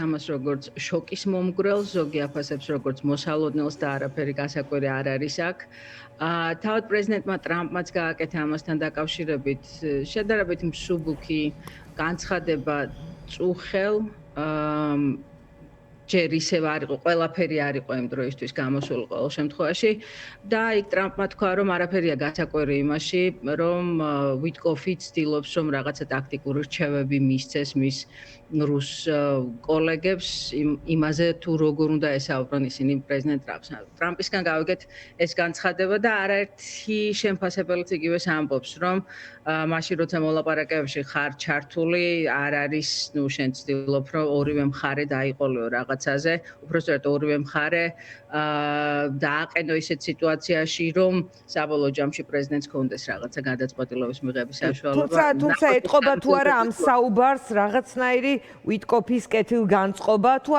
ამას როგორც შოკის მომგვრელს, ზოგი აფასებს როგორც მოსალოდნელს და არაფერი გასაკვირი არ არის აქ. თავად პრეზიდენტმა ტრამპმაც გააკეთა ამასთან დაკავშირებით შედარებით მსუბუქი განცხადება წუხელ ჯერ ისევ არ იყო, ყველაფერი არ იყო იმ დროისთვის გამოსული ყოველ შემთხვევაში და იქ ტრამპმა თქვა, რომ არაფერია გასაკვირი იმაში, რომ ვიტკოფი ცდილობს, რომ რაღაცა ტაქტიკური რჩევები მისცეს მის რუს კოლეგებს იმაზე, თუ როგორ უნდა ესაუბრონ ისინი პრეზიდენტ ტრამპს. ტრამპისგან გავიგეთ ეს განცხადება და არაერთი შემფასებელიც იგივეს ამბობს, რომ მაშინ როცა მოლაპარაკებებში ხარ ჩართული, არ არის, შენ ცდილობ, რომ ორივე მხარე დაიყოლიო რაღაცაზე, უბრალოდ ორივე მხარე დააყენო ისეთ სიტუაციაში, რომ საბოლოო ჯამში პრეზიდენტს ჰქონდეს რაღაცა გადაწყვეტილების მიღების საშუალება. თუმცა ეთყობა თუ არა ამ საუბარს რაღაცნაირი ვიტკოფის კეთილგანწყობა, თუ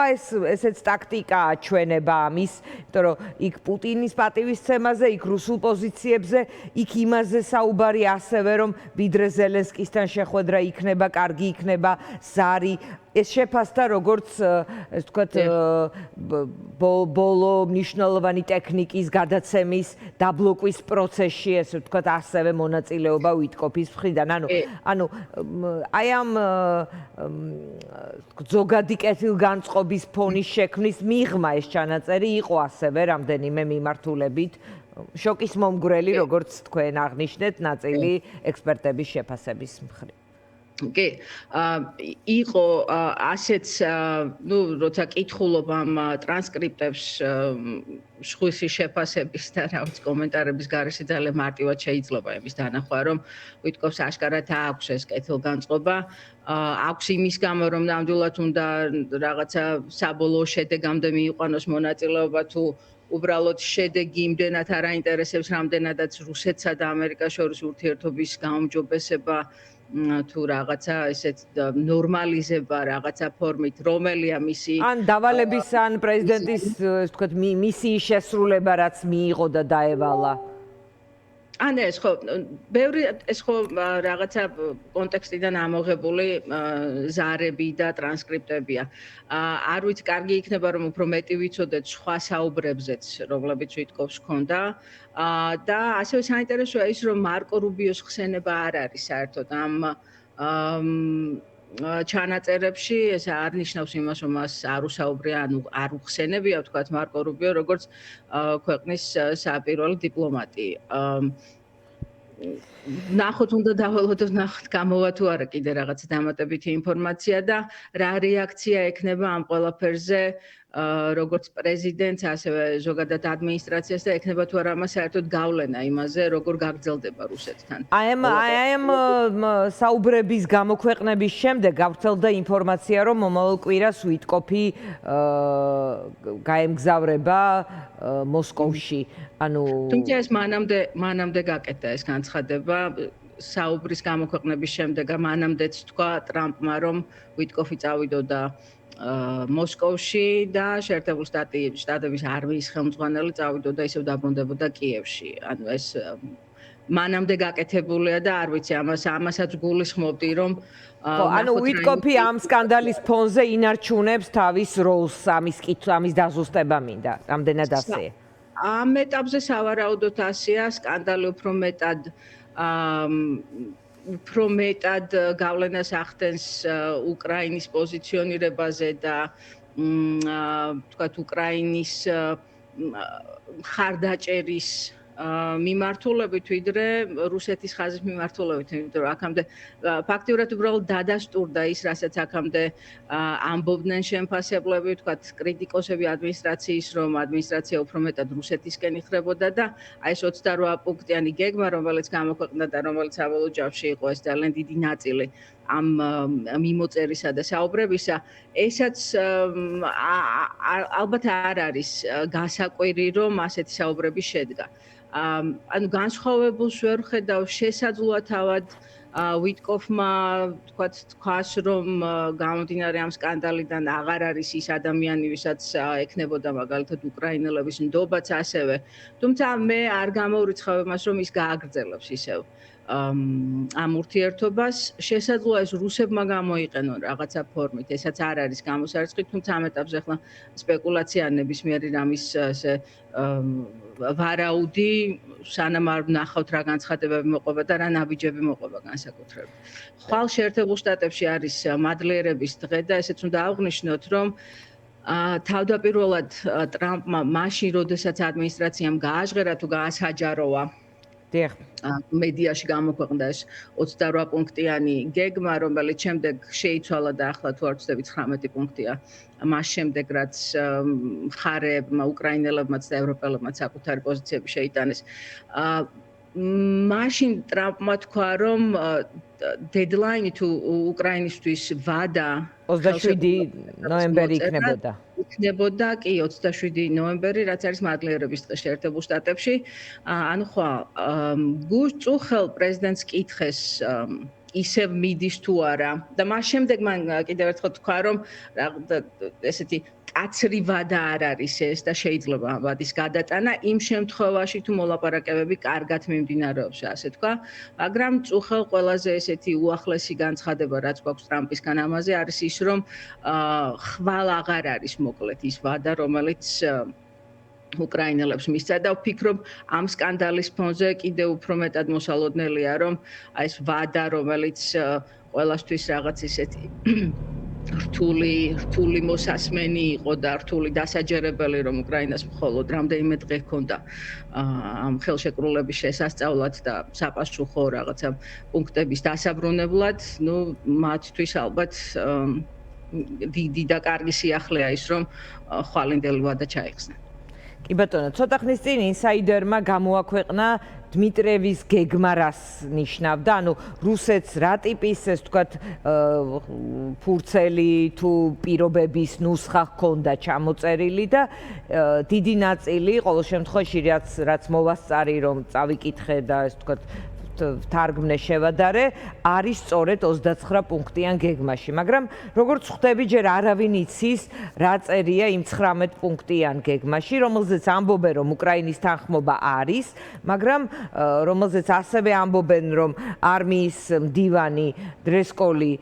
ესეც ტაქტიკაა ჩვენება ამის, იმიტომ რომ იქ პუტინის პატივისცემაზე, იქ რუსულ პოზიციებზე, იქ იმაზე საუბარი ასევე, რომ ვიდრე ზელენსკისთან შეხვედრა იქნება, კარგი იქნება, ზარი ეს შეფასდა როგორც ეს თქვათ ბოლო მნიშვნელოვანი ტექნიკის გადაცემის დაბლოკვის პროცესში ესე ვთქვათ ასევე მონაწილეობა ვიტკოფის მხრიდან ანუ აი ამ ზოგადი კეთილგანწყობის ფონის შექმნის მიღმა ეს ჩანაწერი იყო ასევე რამდენიმე მიმართულებით შოკის მომგვრელი როგორც თქვენ აღნიშნეთ ნაწილი ექსპერტების შეფასების მხრივ კი, იყო ასეც, როცა კითხულობ ამ ტრანსკრიპტებს სხვისი შეფასების და რაღაც კომენტარების გარეშე ძალიან მარტივად შეიძლება იმის დანახვა, რომ ვიტკოფს აშკარად აქვს ეს კეთილგანწყობა, აქვს იმის გამო, რომ ნამდვილად უნდა რაღაცა საბოლოო შედეგამდე მიიყვანოს მონაწილეობა თუ უბრალოდ შედეგი იმდენად არ აინტერესებს, რამდენადაც რუსეთსა და ამერიკას შორის ურთიერთობის გაუმჯობესება თუ რაღაცა ესეთ ნორმალიზება რაღაცა ფორმით, რომელია მისი ან დავალების ან პრეზიდენტის, ვთქვათ, მისიის შესრულება, რაც მიიღო და დაევალა. ან ეს ხო, ბევრი ეს ხო რაღაცა კონტექსტიდან ამოღებული ზარები და ტრანსკრიპტებია. არ ვიცი, კარგი იქნება, რომ უფრო მეტი ვიცოდეთ სხვა საუბრებზეც, რომლებიც ვიტკოფს ჰქონდა. და ასევე საინტერესოა ის, რომ მარკო რუბიოს ხსენება არ არის საერთოდ ამ ჩანაწერებში, ეს არ ნიშნავს იმას, რომ მას არ უსაუბრია, ანუ არ უხსენებია, ვთქვათ, მარკო რუბიო, როგორც ქვეყნის საპირველი დიპლომატი. ნახოთ, უნდა დავალოდოთ, ნახოთ, გამოვა თუ არა კიდე რაღაცა დამატებითი ინფორმაცია და რა რეაქცია ექნება ამ ყველაფერზე როგორც პრეზიდენტს, ასევე ზოგადად ადმინისტრაციას და ექნება თუ არა ამას საერთოდ გავლენა იმაზე, როგორ გაგრძელდება რუსეთთან. აი ამ საუბრების გამოქვეყნების შემდეგ გავრცელდა ინფორმაცია, რომ მომავალ კვირას ვიტკოფი გაემგზავრება მოსკოვში. ანუ თუმცა ეს მანამდე გაკეთდა ეს განცხადება. საუბრის გამოქვეყნების შემდეგ მანამდეც თქვა ტრამპმა, რომ ვიტკოფი წავიდოდა მოსკოვში და შეერთებული შტატების არმიის ხელმძღვანელი წავიდოდა ისევ დაბრუნდებოდა კიევში. ანუ ეს მანამდე გაკეთებულია და არ ვიცი ამასაც გულისხმობდი, რომ ანუ ვიტკოფი ამ სკანდალის ფონზე ინარჩუნებს თავის როლს, ამის დაზუსტება მინდა, რამდენად ასეა. ამ ეტაპზე სავარაუდოდ ასეა, სკანდალი უფრო მეტად გავლენას ახდენს უკრაინის პოზიციონირებაზე და ვთქვათ უკრაინის მხარდაჭერის მიმართულებით, ვიდრე რუსეთის ხაზის მიმართულებით, იმიტომ რომ აქამდე ფაქტიურად უბრალოდ დადასტურდა ის, რასაც აქამდე ამბობდნენ შემფასებლები, ვთქვათ, კრიტიკოსები ადმინისტრაციის, რომ ადმინისტრაცია უფრო მეტად რუსეთისკენ იხრებოდა და აი ეს 28 პუნქტიანი გეგმა, რომელიც გამოქვეყნდა და რომელიც საბოლოო ჯამში იყო ეს ძალიან დიდი ნაწილი ამ მიმოწერისა და საუბრებისა, ესაც ალბათ არ არის გასაკვირი, რომ ასეთი საუბრები შედგა. ანუ განსხვავებულს ვერ ხედავ შესაძლოა თავად ვიტკოფმა თქვას, რომ გამომდინარე ამ სკანდალიდან აღარ არის ის ადამიანი, ვისაც ექნებოდა მაგალითად უკრაინელების ნდობაც ასევე. თუმცა მე არ გამორიცხავ იმას, რომ ის გააგრძელებს ისევ ამ ურთიერთობას. შესაძლოა ეს რუსებმა გამოიყენონ რაღაცა ფორმით, ესაც არ არის გამოსარწყი, თუმცა ამ ეტაპზე ახლა სპეკულაცია ნებისმიერი რამის ესე ვარაუდი, სანამ არ ვნახავთ რა განცხადებები მოყვება და რა ნაბიჯები მოყვება განსაკუთრებით. ხვალ შეერთებულ შტატებში არის მადლიერების დღე და ესეც უნდა აღვნიშნოთ, რომ თავდაპირველად ტრამპმა მაშინ, როდესაც ადმინისტრაციამ გააჟღერა თუ გაასაჯაროა მედიაში გამოქვეყნდა ეს 28 პუნქტიანი გეგმა, რომელიც შემდეგ შეიცვალა და ახლა თუ არ ვცდები 19 პუნქტია. მას შემდეგ რაც მხარეებმა, უკრაინელებმაც და ევროპელებმაც საკუთარი პოზიციები შეიტანეს. მაშინ ტრამპმა თქვა, რომ დედლაინი თუ უკრაინისთვის ვადა 27 ნოემბერი იქნებოდა. იქნებოდა კი 27 ნოემბერი, რაც არის მადლიერების დღე შეერთებულ შტატებში. ანუ ხო, გუშწუხელ პრეზიდენტს კითხეს ისევ მიდის თუ არა და მას შემდეგ მან კიდევ ერთხელ თქვა, რომ ესეთი კაცრი ვადა არ არის ეს და შეიძლება ვადის გადატანა იმ შემთხვევაში თუ მოლაპარაკებები კარგად მიმდინარეობს, ასე თქვა, მაგრამ წუხელ ყველაზე ესეთი უახლესი განცხადება რაც გვაქვს ტრამპისგან ამაზე არის ის, რომ ხვალ აღარ არის მოკლედ ის ვადა, რომელიც უკრაინელებს მისცა და ვფიქრობ ამ სკანდალის ფონზე კიდევ უფრო მეტად მოსალოდნელია, რომ აი ეს ვადა, რომელიც ყველასთვის რაღაც ისეთი რთული მოსასმენი იყო და რთული დასაჯერებელი, რომ უკრაინას მხოლოდ რამდენიმე დღე ჰქონდა ამ ხელშეკრულების შესასწავლად და საპასუხო რაღაცა პუნქტების დასაბრუნებლად, ну, მათთვის ალბათ დიდი და კარგი სიახლეა ის, რომ ხვალინდელი ვადა ჩაიხსნა. კი ბატონო, ცოტა ხნის წინ ინსაიდერმა გამოაქვეყნა დმიტრიევის გეგმა რას ნიშნავდა, ანუ რუსეთს რა ტიპის, ეს ვთქვათ, ფურცელი თუ პირობების ნუსხა ჰქონდა ჩამოწერილი და დიდი ნაწილი, ყოველ შემთხვევაში რაც მოვასწარი, რომ წავიკითხე და ეს ვთქვათ თარგმნე შევადარე, არის სწორედ 29 პუნქტიან გეგმაში, მაგრამ როგორც ხვდები, ჯერ არავინ იცის, რა წერია იმ 19 პუნქტიან გეგმაში, რომელზეც ამბობენ, რომ უკრაინის თანხმობა არის, მაგრამ რომელზეც ასევე ამბობენ, რომ არმიის მდივანი დრესკოლი,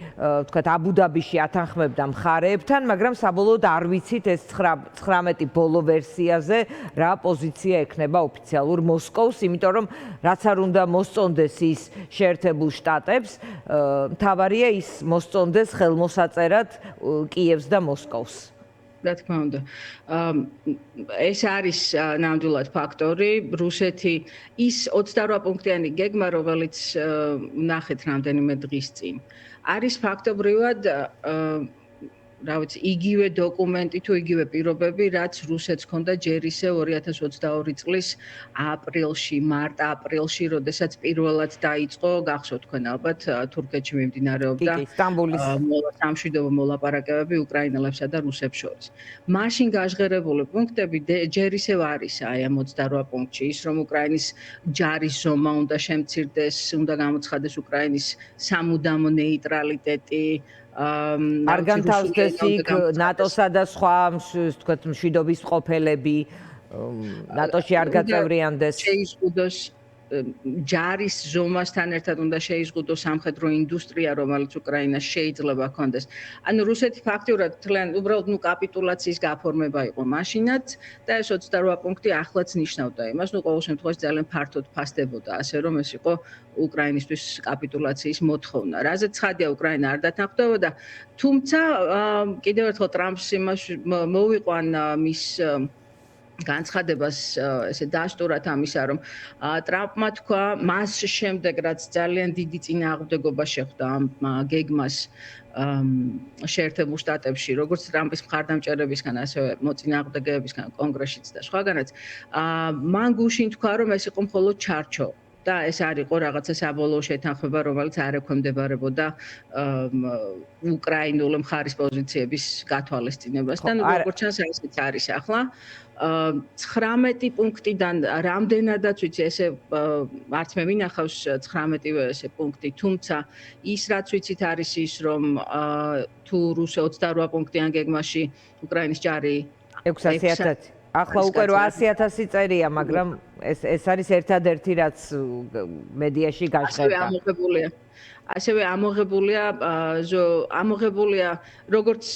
ვთქვათ, აბუ-დაბიში ათანხმებდა მხარეებთან, მაგრამ საბოლოოდ არ ვიცით ეს 19 ბოლო ვერსიაზე რა პოზიცია ექნება ოფიციალურ მოსკოვს, იმიტომ რომ რაც არ უნდა მოსწონდეს ის შეერთებულ შტატებს, მთავარია ის მოსწონდეს ხელმოსაწერად კიევს და მოსკოვს. რა თქმა უნდა. ეს არის ნამდვილად ფაქტორი, რუსეთი ის 28 პუნქტიანი გეგმა, რომელიც ნახეთ რამდენიმე დღის წინ. არის ფაქტობრივად რა ვიცი, იგივე დოკუმენტი თუ იგივე პირობები, რაც რუსეთს ჰქონდა ჯერ ისევ 2022 წლის აპრილში, მარტ-აპრილში, როდესაც პირველად დაიწყო, გახსოვთ თქვენ ალბათ, თურქეთში მიმდინარეობდა სამშვიდობო მოლაპარაკებები უკრაინელებსა და რუსებს შორის. მაშინ გაჟღერებული პუნქტები ჯერ ისევ არის აი ამ 28 პუნქტში, ის რომ უკრაინის ჯარის ზომა უნდა შემცირდეს, უნდა გამოცხადდეს უკრაინის სამუდამო ნეიტრალიტეტი, არ განთავსდეს იქ ნატოსა და სხვა ვთქვათ მშვიდობის მყოფელები, ნატოში არ გაწევრიანდეს. შეიზღუდოს ჯარის ზომასთან ერთად უნდა შეიზღუდოს სამხედრო ინდუსტრია, რომელიც უკრაინას შეიძლება ჰქონდეს. ანუ რუსეთი ფაქტიურად თლიან უბრალოდ კაპიტულაციის გაფორმება იყო მაშინაც და ეს 28 პუნქტი ახლაც ნიშნავდა იმას, ყოველ შემთხვევაში ძალიან ფართოდ ფასდებოდა, ასე რომ ეს იყო უკრაინისთვის კაპიტულაციის მოთხოვნა. რაზეც ცხადია, უკრაინა არ დათანხმდებოდა, თუმცა კიდევ ერთხელ ტრამპს იმას მოვიყვან მის განცხადებას ესე დასტურად ამისა, რომ ტრამპმა თქვა მას შემდეგ, რაც ძალიან დიდი წინააღმდეგობა შეხვდა ამ გეგმას შეერთებულ შტატებში, როგორც ტრამპის მხარდამჭერებისგან, ასევე მოწინააღმდეგეებისგან, კონგრესშიც და სხვაგანაც, მან გუშინ თქვა, რომ ეს იყო მხოლოდ ჩარჩო. და ეს არ იყო რაღაცა საბოლოო შეთანხმება, რომელიც არ ექვემდებარებოდა უკრაინული მხარის პოზიციების გათვალისწინებასთან, როგორც ჩანს, ესეც არის ახლა. 19 პუნქტიდან რამდენადაც ვიცი, ესე არც მე მინახავს 19-ვე ესე პუნქტი, თუმცა ის რაც ვიცით არის ის, რომ თუ რუსე 28 პუნქტიან გეგმაში უკრაინის ჯარი 600,000 ახლა უკვე 800.000 წერია, მაგრამ ეს არის ერთადერთი რაც მედიაში გაჟღერდა. ასევე ამოღებულია როგორც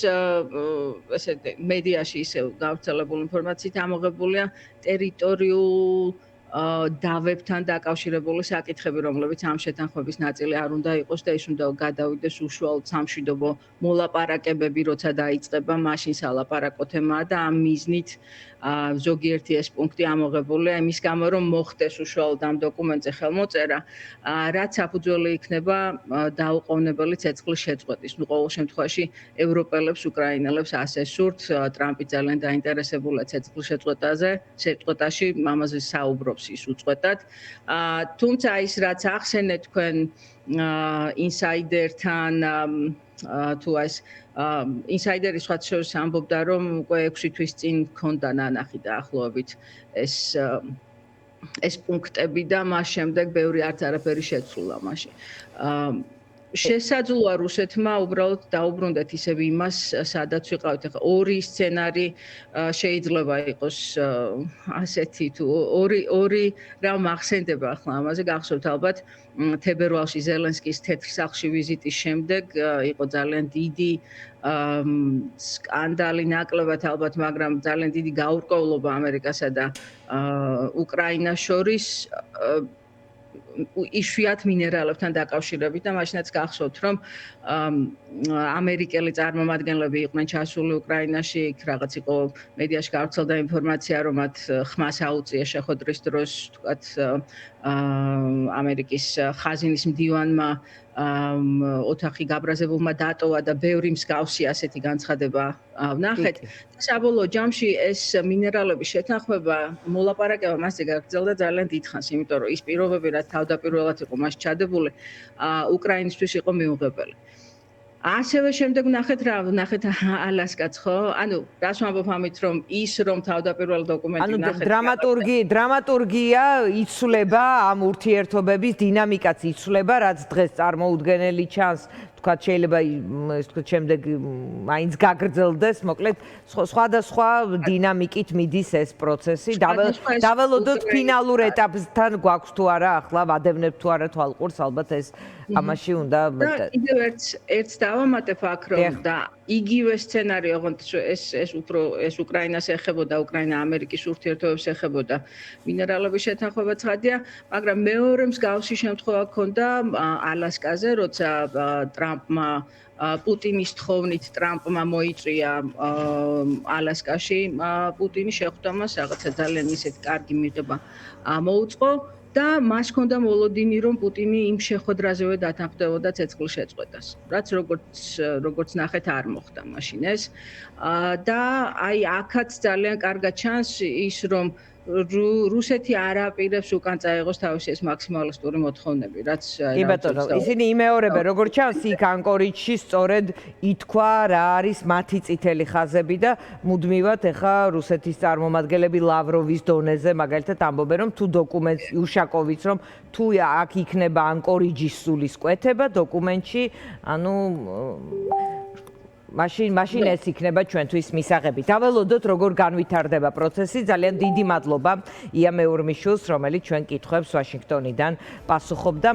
ესე მედიაში ისე გავრცელებული ინფორმაციით ამოღებულია ტერიტორიულ დავებთან დაკავშირებული საკითხები, რომლებიც ამ შეთანხმების ნაწილი არ უნდა იყოს და ის უნდა გადავიდეს უშუალოდ სამშვიდობო მოლაპარაკებები, როცა დაიწყება, მაშინ სალაპარაკო თემაა და ამ მიზნით ზოგიერთი ეს პუნქტი ამოღებულია იმის გამო, რომ მოხდეს უშუალოდ ამ დოკუმენტზე ხელმოწერა, რაც საფუძველი იქნება დაუყოვნებელი ცეცხლის შეწყვეტის. ნუ ყოველ შემთხვევაში ევროპელებს, უკრაინელებს ასე სურთ, ტრამპი ძალიან დაინტერესებულია ცეცხლის შეწყვეტაში, ამაზე საუბრობს ის უწყვეტად. თუმცა ის რაც ახსენეთ თქვენ ინსაიდერთან თუ ეს ინსაიდერი სხვა შორის ამბობდა, რომ უკვე 6 თვის წინ ჰქონდა ნანახი დაახლოებით ეს პუნქტები და მას შემდეგ ბევრი არც არაფერი შეცვლა მასში. შესაძლოა რუსეთმა უბრალოდ დაუბრუნდეთ ისევ იმას, სადაც ვიყავით. ახლა ორი სცენარი შეიძლება იყოს ასეთი თუ ორი რა მახსენდება ახლა ამაზე გახსოვთ ალბათ თებერვალში ზელენსკის თეთრ სახლში ვიზიტის შემდეგ იყო ძალიან დიდი სკანდალი ნაკლებად ალბათ, მაგრამ ძალიან დიდი გაურკვევლობა ამერიკასა და უკრაინას შორის იშვიათ მინერალებთან დაკავშირებით და მაშინაც გახსოვთ, რომ ამერიკელი წარმომადგენლები იყვნენ ჩასული უკრაინაში, იქ რაღაც იყო მედიაში გავრცელდა ინფორმაცია, რომ მათ ხმას აუწია შეხვედრის დროს, თქვათ, ამერიკის ხაზინის მდივანმა ოთახი გაბრაზებულმა დატოვა და ბევრი მსგავსი ასეთი განცხადება ვნახეთ. საბოლოო ჯამში ეს მინერალების შეთანხმება მოლაპარაკება მასზე გაგრძელდა ძალიან დიდხანს, იმიტომ რომ ის პირობები, რაც თავდაპირველად იყო მას ჩადებული, უკრაინისთვის იყო მიუღებელი. ასევე შემდეგ ვნახეთ ალასკაც, ხო? ანუ რას ვამბობ ამით, რომ ის რომ თავდაპირველ დოკუმენტი ვნახეთ. ანუ დრამატურგია იცვლება ამ ურთიერთობების დინამიკაც იცვლება, რაც დღეს წარმოუდგენელი ჩანს. თქვათ შეიძლება ეს თქვათ შემდეგ მაინც გაგრძელდეს, მოკლედ სხვადასხვა დინამიკით მიდის ეს პროცესი. დაველოდოთ ფინალურ ეტაპთან გვაქვს თუ არა, ახლა ვადევნებთ თუ არა თვალყურს, ალბათ ეს ამაში უნდა კიდევ ერთს დავამატებ აქ, რომ და იგივე სცენარი, ოღონდ ეს უკრაინას ეხებოდა, უკრაინა-ამერიკის ურთიერთობებს ეხებოდა მინერალების შეთანხმება ცხადია, მაგრამ მეორე მსგავსი შემთხვევა ჰქონდა ალასკაზე, როცა ტრამპმა პუტინის თხოვნით ტრამპმა მოიწვია ალასკაში პუტინი შეხვდა მას, რაღაცა ძალიან ისეთი კარგი მიღება მოუწყო და მას ჰქონდა მოლოდინი, რომ პუტინი იმ შეხვედრაზევე დათანხმდებოდა ცეცხლის შეწყვეტას, რაც როგორც ნახეთ არ მოხდა მაშინ ეს. და აი აქაც ძალიან კარგად ჩანს ის, რომ რუსეთი არ აპირებს უკან წაიღოს თავისი ეს მაქსიმალისტური მოთხოვნები, რაც კი ბატონო, ისინი იმეორებენ, როგორც ჩანს, იქ ანკორიჯში სწორედ ითქვა რა არის მათი წითელი ხაზები და მუდმივად ეხა რუსეთის წარმომადგენლები ლავროვის დონეზე მაგალითად ამბობენ, რომ თუ დოკუმენტს უშაკოვიც, რომ თუ აქ იქნება ანკორიჯის სულის კვეთება დოკუმენტში, ანუ მაშინ ეს იქნება ჩვენთვის მისაღები. დაველოდოთ როგორ განვითარდება პროცესი. ძალიან დიდი მადლობა ია მეურმიშვილს, რომელიც ჩვენ კითხვებს ვაშინგტონიდან პასუხობდა.